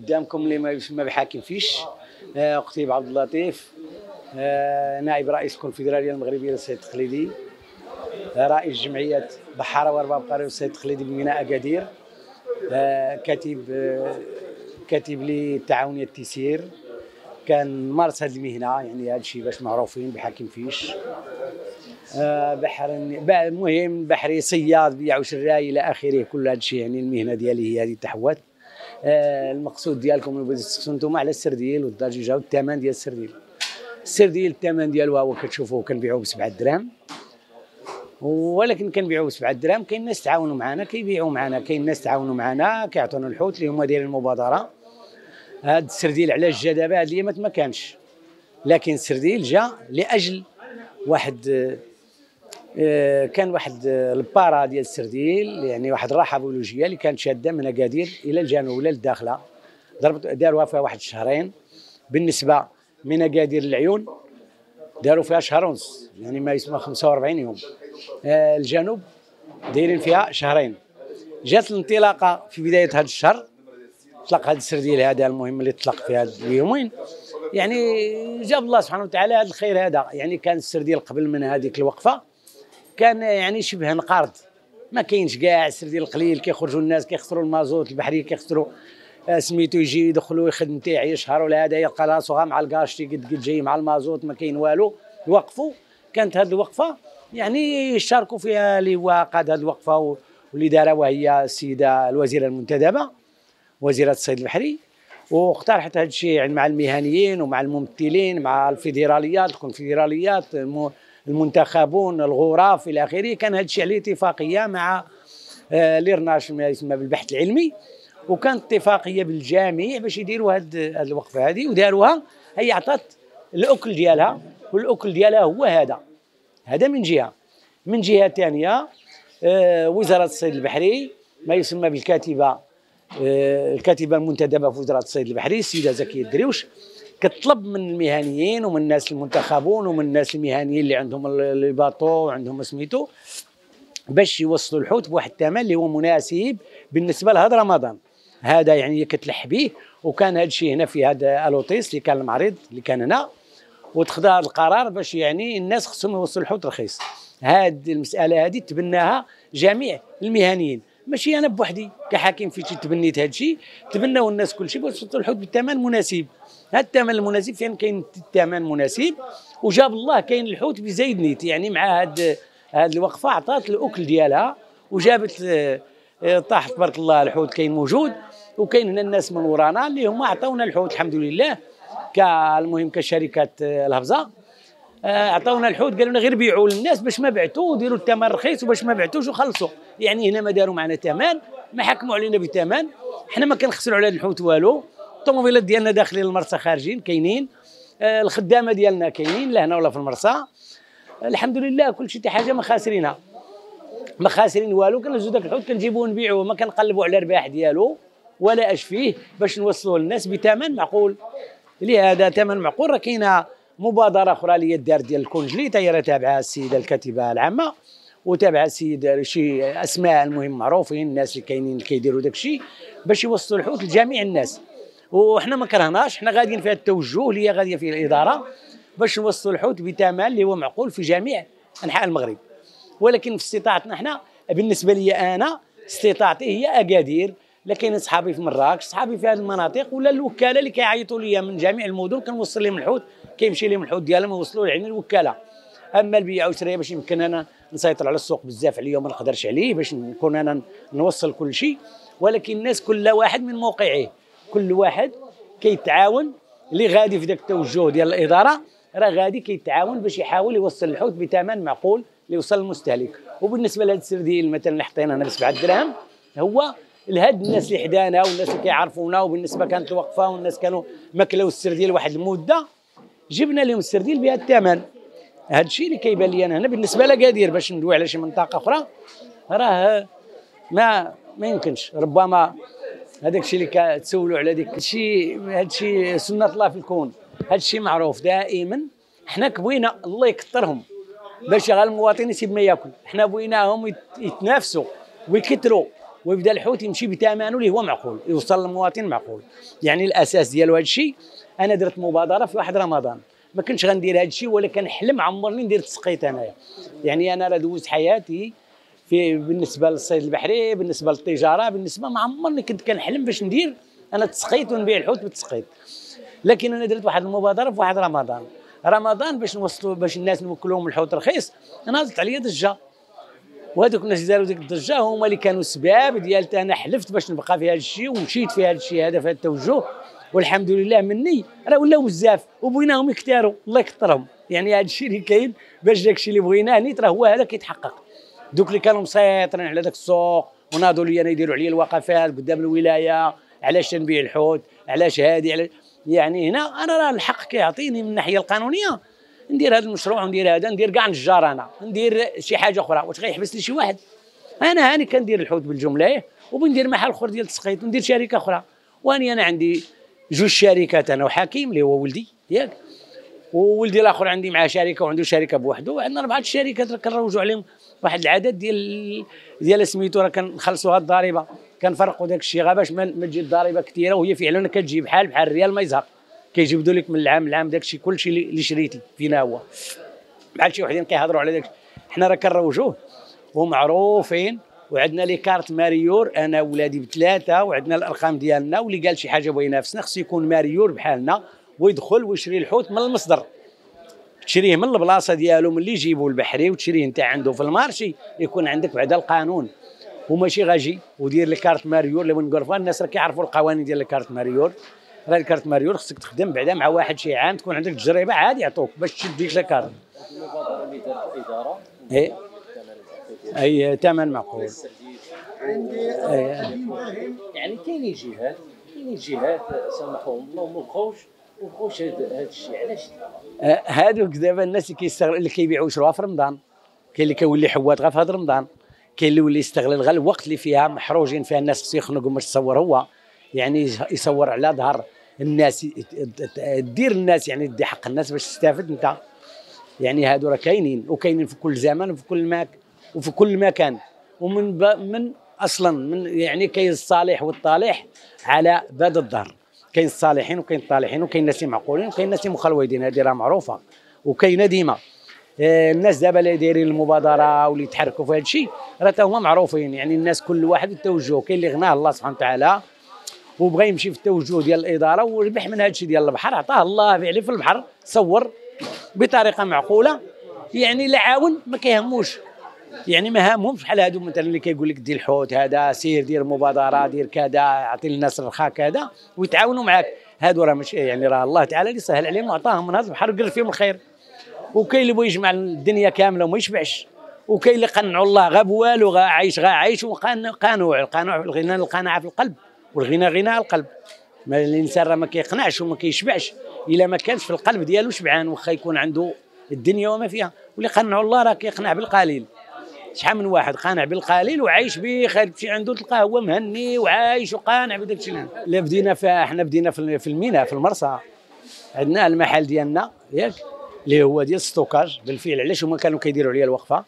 قدامكم اللي ما يسمى بحاكم فيش. قتيب عبد اللطيف، نائب رئيس الكونفدراليه المغربيه للصيد التقليدي، رئيس جمعيه بحاره وارباب قريه والصيد التقليدي بميناء اكادير، كاتب للتعاونيه التيسير. كان مارس هذه المهنه، يعني هذا الشيء باش معروفين بحاكم فيش. بحر المهم بحري، صياد، بيع وشراي الى اخره، كل هذا الشيء. يعني المهنه ديالي هي هذه تحوت. المقصود ديالكم اللي بغيتو تسقسوا نتوما على السرديل والضجيجه والثمن ديال السرديل. السرديل الثمن ديالو هو كتشوفوا كنبيعوه ب7 دراهم، ولكن كنبيعوه ب7 دراهم. كاين ناس تعاونوا معنا كيبيعوا معنا، كاين ناس تعاونوا معنا كيعطونا الحوت اللي هما دايرين المبادره. هذا السرديل علاش جا دابا؟ هذه الايامات ما كانش، لكن السرديل جا لاجل واحد كان واحد البارا ديال السرديل، يعني واحد الراحه بيولوجيه اللي كانت شاده من اكادير الى الجنوب ولا للداخله. داروها فيها واحد شهرين. بالنسبه من اكادير للعيون داروا فيها شهر ونص، يعني ما يسمى 45 يوم. الجنوب دايرين فيها شهرين. جات الانطلاقه في بدايه هذا الشهر، طلق هذا السرديل هذا المهم اللي طلق في هذا اليومين. يعني جاب الله سبحانه وتعالى هذا الخير هذا. يعني كان السرديل قبل من هذيك الوقفه كان يعني شبه انقرض، ما كاينش كاع. السرديل القليل كيخرجوا الناس كيخسروا المازوت البحري، كيخسروا سميتو يجي يدخلوا يخدم تاعي يشهر ولا هذا يلقى راسو مع الكاشتي قد جاي مع المازوت، ما كاين والو. يوقفوا. كانت هذه الوقفه يعني شاركوا فيها اللي هو قاد هذه الوقفه واللي دارها وهي السيده الوزيره المنتدبه وزيره الصيد البحري، واقترحت هذا الشيء يعني مع المهنيين ومع الممثلين مع الفيدراليات الكونفدراليات المنتخبون الغرف الى اخره. كان هذا الشيء عليه اتفاقيه مع ليرناش ما يسمى بالبحث العلمي، وكانت اتفاقيه بالجميع باش يديروا هذه الوقفه هذه، وداروها. هي عطات الاكل ديالها، والاكل ديالها هو هذا من جهه. من جهه ثانيه وزاره الصيد البحري ما يسمى بالكاتبه الكاتبه المنتدبه في وزاره الصيد البحري السيده زكيه الدريوش، كتطلب من المهنيين ومن الناس المنتخبون ومن الناس المهنيين اللي عندهم الباطو وعندهم سميتو باش يوصلوا الحوت بواحد الثمن اللي هو مناسب بالنسبه لهذا رمضان هذا. يعني كتلح به. وكان هذا الشيء هنا في هذا الوطيس اللي كان المعرض اللي كان هنا، وتخذ هذا القرار باش يعني الناس خصهم يوصلوا الحوت رخيص. هذه المساله هذه تبناها جميع المهنيين، ماشي انا بوحدي كحاكم في تبنيت هذا الشيء، تبناو الناس كل شيء باش يوصلوا الحوت بالثمن مناسب. هذا الثمن المناسب فين كاين الثمن مناسب، وجاب الله كاين الحوت بزايد نيت. يعني مع هذه الوقفه عطات الاكل ديالها وجابت طاح تبارك الله. الحوت كاين موجود، وكاين هنا الناس من ورانا اللي هما عطاونا الحوت الحمد لله. كالمهم كشركه الهبزه عطاونا الحوت، قالوا لنا غير بيعوا للناس باش ما بعتوا وديروا الثمن رخيص وباش ما بعتوش وخلصوا. يعني هنا ما داروا معنا ثمن، ما حكموا علينا بثمن، حنا ما كنخسروا على الحوت والو. الطوموبيلات ديالنا داخلين المرسى خارجين كاينين، الخدامه ديالنا كاينين لا هنا ولا في المرسى. الحمد لله كل شيء حاجه ما خاسرينها، ما خاسرين والو. كنهزوا داك الحوت كنجيبوه نبيعوه، ما كنقلبوا على الرباح ديالو ولا اش فيه باش نوصلوه للناس بثمن معقول. لهذا ثمن معقول. راه كاينه مبادره اخرى اللي هي الدار ديال الكونجلي تاهي تابعها السيده الكاتبه العامه وتابعها السيد شي اسماء المهم معروفين الناس اللي كاينين اللي كيديروا داك الشيء باش يوصلوا الحوت لجميع الناس. وحنا ما كرهناش، حنا غاديين في هذا التوجه اللي هي غاديه فيه الاداره باش نوصلوا الحوت بثمن اللي هو معقول في جميع انحاء المغرب. ولكن في استطاعتنا حنا، بالنسبه لي انا استطاعتي هي اكادير، لكن اصحابي في مراكش، اصحابي في هذه المناطق، ولا الوكاله اللي كيعيطوا لي من جميع المدن كنوصل لهم الحوت، كيمشي لهم الحوت ديالهم ويوصلوا لعين الوكاله. اما البيع والشراء باش يمكن انا نسيطر على السوق بزاف عليه وما نقدرش عليه باش نكون انا نوصل كل شيء. ولكن الناس كل واحد من موقعه، كل واحد كيتعاون اللي غادي في ذاك التوجه ديال الاداره راه غادي كيتعاون باش يحاول يوصل الحوت بثمن معقول اللي يوصل للمستهلك. وبالنسبه لهذا السرديل مثلا اللي حطينا هنا ب7 دراهم، هو لهاد الناس اللي حدانا والناس اللي كيعرفونا، وبالنسبه كانت الوقفه والناس كانوا ماكلاو السرديل واحد المده، جبنا لهم السرديل بهذا الثمن. هذا الشيء اللي كيبان لي انا هنا بالنسبه لاكادير. باش ندوي على شي منطقه اخرى راه ما يمكنش. ربما هذاك الشيء اللي كتسولوا على ديك الشيء، هذا الشيء سنه الله في الكون، هذا الشيء معروف دائما. حنا كبوينا الله يكثرهم باش غير المواطن يسيب ما ياكل، حنا بغيناهم يتنافسوا ويكثروا ويبدا الحوت يمشي بثمنه اللي هو معقول، يوصل للمواطن معقول. يعني الاساس ديالو هذا الشيء. انا درت مبادره في واحد رمضان، ما كنتش غندير هذا الشيء ولا كنحلم عمرني ندير تسقيط انايا. يعني انا راه دوزت حياتي في بالنسبه للصيد البحري، بالنسبه للتجاره، بالنسبه ما عمرني كنت كنحلم باش ندير انا تسقيط ونبيع الحوت بالتسقيط. لكن انا درت واحد المبادره في واحد رمضان باش نوصلوا باش الناس نوكلوهم الحوت رخيص. ناضت عليا ضجه، وهذوك الناس اللي داروا ديك الضجه هما اللي كانوا السباب ديال انا حلفت باش نبقى في هذا الشيء ومشيت في هذا الشيء هذا في هذا التوجه، والحمد لله مني راه ولاو بزاف وبغيناهم يكثروا الله يكثرهم. يعني هذا الشيء اللي كاين باش داك الشيء اللي بغيناه نيت راه هو هذا كيتحقق. دوك اللي كانوا مسيطرين على ذاك السوق وناضوا لي انا يديروا عليا الوقفات قدام الولايه، علاش تنبيع الحوت، علاش هادي على يعني هنا انا راه الحق كيعطيني من الناحيه القانونيه ندير هذا المشروع وندير هذا، ندير كاع نجار انا، ندير شي حاجه اخرى. واش غيحبس لي شي واحد؟ انا هاني كندير الحوت بالجمله وبندير محل اخر ديال التسقيط وندير شركه اخرى. واني انا عندي جوج شركات انا وحكيم اللي هو ولدي ياك، وولدي الاخر عندي معاه شركه وعنده شركه بوحده، وعندنا 4 شركات كنروجوا عليهم واحد العدد ديال سميتو راه كنخلصوها الضريبه، كنفرقوا داك الشيء غير باش ما تجي الضريبه كثيره، وهي فعلا كتجي بحال الريال ما يزهق، كيجبدوا لك من العام للعام داك الشيء كلشي اللي شريتي فينا هو بحال شي وحدين كيهضروا على داك. حنا راه كنروجوه ومعروفين، وعندنا لي كارت ماريور انا ولادي بثلاثه، وعندنا الارقام ديالنا، واللي قال شي حاجه بغى ينافسنا خصو يكون ماريور بحالنا ويدخل ويشري الحوت من المصدر، تشريه من البلاصه ديالو من اللي يجيبوا البحري وتشريه انت عنده في المارشي، يكون عندك بعدا القانون وماشي غاجي ودير لي كارت ماريور اللي بنقرفها. الناس راه كيعرفوا القوانين ديال الكارت ماريور. راه الكارت ماريور خصك تخدم بعدا مع واحد شي عام تكون عندك تجربه عادي يعطوك باش تشد ديك الكارت. المبادره اللي دارت الاداره اي ثمن معقول. يعني كاينين جهات سامحهم الله وما بقاوش هذا الشيء، علاش؟ هادوك دابا الناس اللي كيستغل اللي كيبيعوا يشروها في رمضان، كاين اللي كيولي حوات غير في هذا رمضان، كاين اللي يولي يستغل غير الوقت اللي فيها محروجين فيها الناس خصو يخنقوا باش تصور هو، يعني يصور على ظهر الناس، دير الناس يعني دي حق الناس باش تستافد انت. يعني هادو راه كاينين وكاينين في كل زمان وفي كل مكان من اصلا من يعني كاين الصالح والطالح على باب الظهر، كاين الصالحين وكاين الطالحين وكاين الناس اللي معقولين وكاين الناس اللي مخلويدين، هذه راه معروفه وكاينه ديما. الناس دابا اللي دايرين المبادره واللي يتحركوا في هذا الشيء راه هما معروفين، يعني الناس كل واحد التوجه، كاين اللي غناه الله سبحانه وتعالى وبغى يمشي في التوجه ديال الاداره وربح من هذا الشيء ديال البحر، عطاه الله فعلي في البحر، صور بطريقه معقوله، يعني لا عاون ما كيهموش، يعني ما هامهمش بحال هادو مثلا اللي كيقول لك دير الحوت هذا سير دير مبادره دير كذا اعطي للناس الرخاء كذا ويتعاونوا معاك. هادو راه ماشي يعني راه الله تعالى اللي سهل عليهم وعطاهم من هذا البحر وقرر فيهم الخير. وكاين اللي بغى يجمع الدنيا كامله وما يشبعش، وكاين اللي قنعوا الله غا بوالو غا عايش وقانوع القناعه في القلب، والغنى غنى القلب. ما الانسان راه ما كيقنعش وما كيشبعش الا ما كانش في القلب ديالو شبعان، واخا يكون عنده الدنيا وما فيها. واللي قنعوا الله راه كيقنع بالقليل. شحال من واحد قانع بالقليل وعايش بخير، تمشي عنده تلقاه هو مهني وعايش وقانع بداك الشيء. لا بدينا احنا بدينا في الميناء في المرسى، عندنا المحل ديالنا ياك اللي هو ديال ستوكاج. بالفعل علاش هما كانوا كيديروا عليا الوقفه،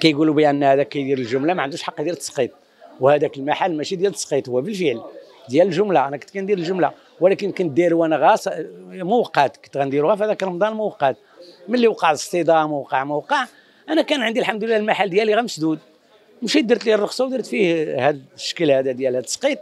كيقولوا بان هذا كيدير الجمله ما عندوش حق يدير التسقيط، وهذاك المحل ماشي ديال التسقيط، هو بالفعل ديال الجمله. انا كنت كندير الجمله ولكن كنت داير وانا غاص موقات، كنت غنديروها في هذاك رمضان موقات. ملي وقع الاصطدام وقع انا كان عندي الحمد لله المحل ديالي غير مسدود، مشيت درت ليه الرخصه ودرت فيه هذا الشكل هذا ديال هذا التسقيط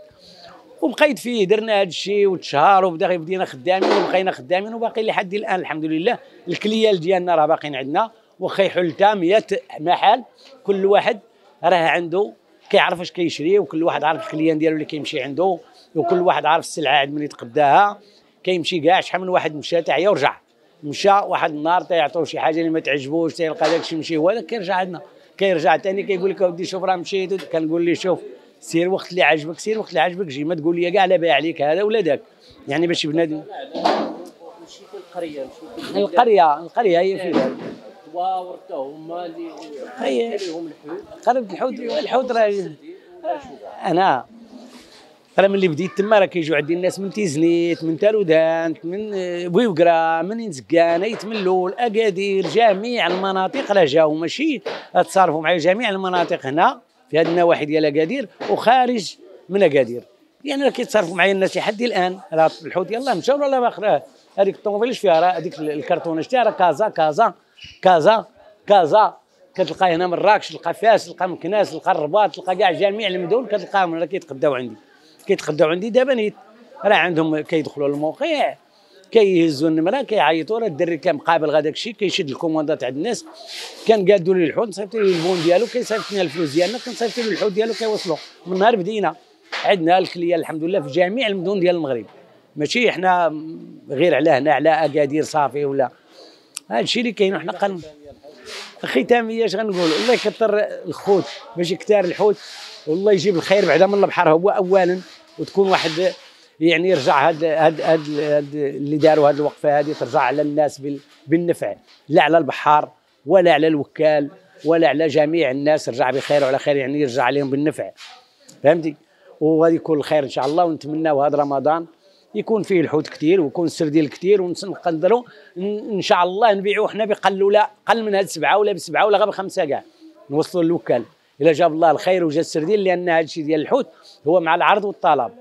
وبقيت فيه. درنا هذا الشيء وتشهر بدينا خدامين وبقينا خدامين وباقي لحد الان الحمد لله. الكليال ديالنا راه باقيين عندنا، واخا يحل حتى 100 محل كل واحد راه عنده كيعرف اش كيشري، وكل واحد عارف الكليان ديالو اللي كيمشي عنده، وكل واحد عارف السلعه عند من يتقداها. كيمشي كاع شحال من واحد مشى تاع عيا ورجع، مشى واحد النهار تيعطوه شي حاجه اللي ما تعجبوش تيلقى داك الشيء مشي هو هذاك كيرجع عندنا، كيرجع ثاني كيقول لك اودي شوف راه مشيت. كنقول ليه شوف سير وقت اللي عجبك، سير وقت اللي عجبك جي، ما تقول لي كاع لا بايع عليك هذا ولا ذاك، يعني باش بنادم. ماشي في القريه هي فيها ورثه هما اللي لهم الحوت. الحوت راه انا ملي بديت تما راه كيجيو عندي الناس من تيزنيت من تالودانت من بويوكرا من انزكان يتملوا الاكادير جميع المناطق راه جاو، ماشي تصرفوا معايا جميع المناطق هنا في هذه النواحي ديال اكادير وخارج من اكادير. يعني راه كيتصرفوا معايا الناس لحد الان، راه الحوت يلاه مشاو ولا ما خراه، هذيك الطوموبيل اش فيها، راه هذيك الكرتونه اش فيها، راه كازا كازا كازا كازا، كتلقى هنا من مراكش، تلقى فاس، تلقى مكناس، تلقى الرباط، تلقى كاع جميع المدن كتلقاهم راه كيتقداو عندي دابا نيت، راه عندهم كيدخلوا للموقع كيهزوا النمره كيعيطوا راه الدري كان مقابل غا داك الشيء كيشد الكوموندات عند الناس، كان قادوا لي الحوت نصيفط له البون ديالو كيصيفط لنا الفلوس ديالنا كنصيفط له الحوت ديالو كيوصلوا. من نهار بدينا عندنا الكليه الحمد لله في جميع المدن ديال المغرب، ماشي احنا غير على هنا على اكادير صافي ولا هذا الشيء اللي كاين. وحنا ختاميه اش غنقول، الله يكثر الخوت باش يكثر الحوت والله يجيب الخير بعدا من البحر هو اولا، وتكون واحد يعني يرجع هاد اللي داروا هاد الوقفه هذه ترجع على الناس بالنفع، لا على البحار ولا على الوكال ولا على جميع الناس، رجع بخير وعلى خير يعني يرجع عليهم بالنفع، فهمتي؟ وغادي يكون الخير ان شاء الله. ونتمناو هذا رمضان يكون فيه الحوت كثير ويكون السرديل كثير ونقدروا ان شاء الله نبيعوا حنا بقلوله قل من هاد 7 ولا ب7 ولا غير ب5 كاع نوصلوا للوكال الا جاب الله الخير وجا السرديل، لان هذا الشيء ديال الحوت هو مع العرض والطلب،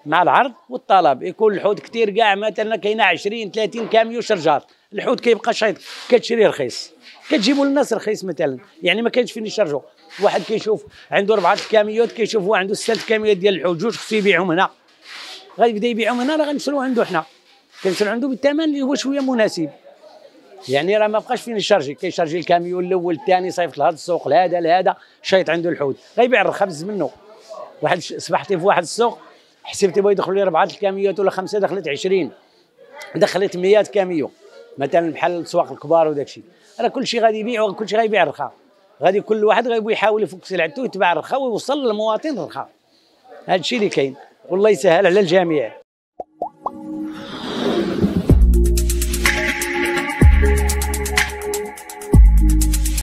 مع العرض والطلب يكون الحوت كثير كاع، مثلا كاينه 20 30 كاميو شرجات، الحوت كيبقى شايط كتشري رخيص كتجيبوا للناس رخيص مثلا، يعني ما كاينش فين يشرجوا. واحد كيشوف عنده 4 كاميوات كيشوف هو عنده 6 كاميوات ديال الحوت، جوج خصو يبيعهم هنا، غيبدا يبيعهم هنا راه غنشرو عنده، حنا كنشرو عنده بالثمن اللي هو شويه مناسب، يعني راه ما بقاش فين يشارجي، كيشارجي الكاميون الاول الثاني صيفط لهذا السوق لهذا لهذا شايط عنده الحوت غيبيع الرخبز منه. واحد صبحتي في واحد السوق حسبتي بغا يدخل لي 4 الكاميوات ولا 5 دخلت 20 دخلت 100 كاميو مثلا بحال الاسواق الكبار وداك الشيء، راه كل شيء غادي يبيع وكل شيء غيبيع رخا، غادي كل واحد غيبغي يحاول يفك سلعته ويتباع رخا ويوصل للمواطن رخا. هذا الشيء اللي كاين والله يسهل على الجميع.